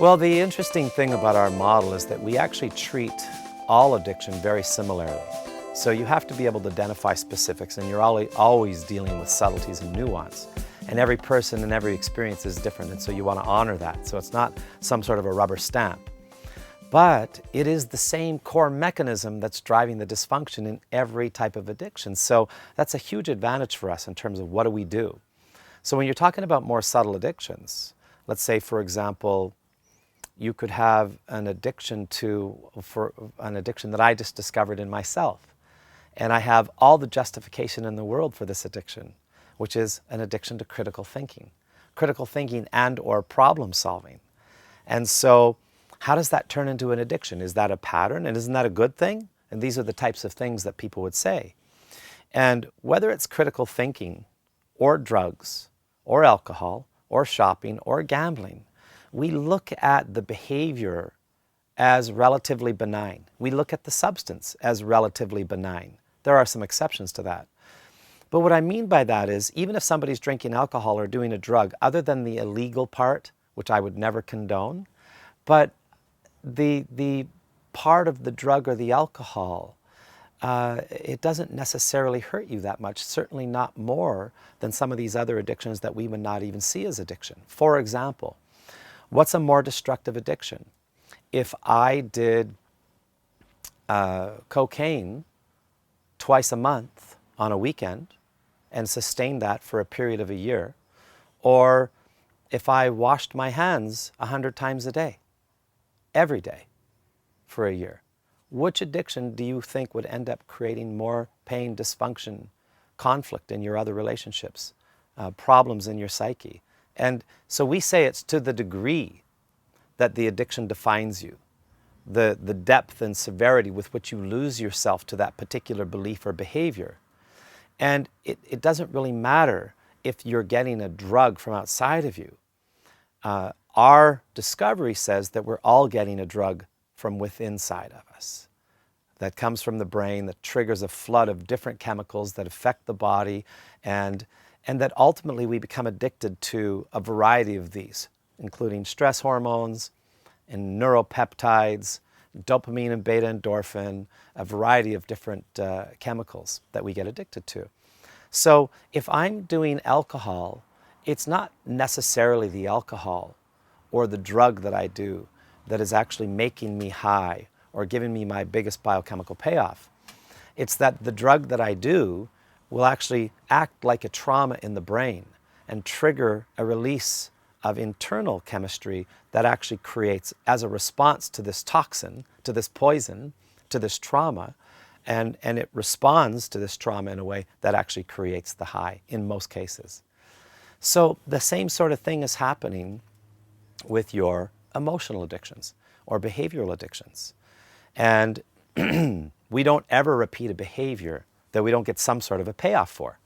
Well, the interesting thing about our model is that we actually treat all addiction very similarly. So you have to be able to identify specifics, and you're always dealing with subtleties and nuance. And every person and every experience is different, and so you want to honor that. So it's not some sort of a rubber stamp. But it is the same core mechanism that's driving the dysfunction in every type of addiction. So that's a huge advantage for us in terms of what do we do. So when you're talking about more subtle addictions, let's say, for example, you could have an addiction that I just discovered in myself. And I have all the justification in the world for this addiction, which is an addiction to critical thinking and or problem solving. And so how does that turn into an addiction? Is that a pattern? And isn't that a good thing? And these are the types of things that people would say. And whether it's critical thinking or drugs or alcohol or shopping or gambling, we look at the behavior as relatively benign. We look at the substance as relatively benign. There are some exceptions to that. But what I mean by that is, even if somebody's drinking alcohol or doing a drug, other than the illegal part, which I would never condone, but the part of the drug or the alcohol, it doesn't necessarily hurt you that much, certainly not more than some of these other addictions that we would not even see as addiction. For example, what's a more destructive addiction? If I did cocaine twice a month on a weekend and sustained that for a period of a year, or if I washed my hands 100 times a day, every day for a year, which addiction do you think would end up creating more pain, dysfunction, conflict in your other relationships, problems in your psyche? And so we say it's to the degree that the addiction defines you, the depth and severity with which you lose yourself to that particular belief or behavior. And it doesn't really matter if you're getting a drug from outside of you. Our discovery says that we're all getting a drug from within inside of us that comes from the brain, that triggers a flood of different chemicals that affect the body, and that ultimately we become addicted to a variety of these, including stress hormones and neuropeptides, dopamine and beta endorphin, a variety of different chemicals that we get addicted to. So if I'm doing alcohol, it's not necessarily the alcohol or the drug that I do that is actually making me high or giving me my biggest biochemical payoff. It's that the drug that I do will actually act like a trauma in the brain and trigger a release of internal chemistry that actually creates, as a response to this toxin, to this poison, to this trauma, and it responds to this trauma in a way that actually creates the high in most cases. So the same sort of thing is happening with your emotional addictions or behavioral addictions. And we don't ever repeat a behavior that we don't get some sort of a payoff for.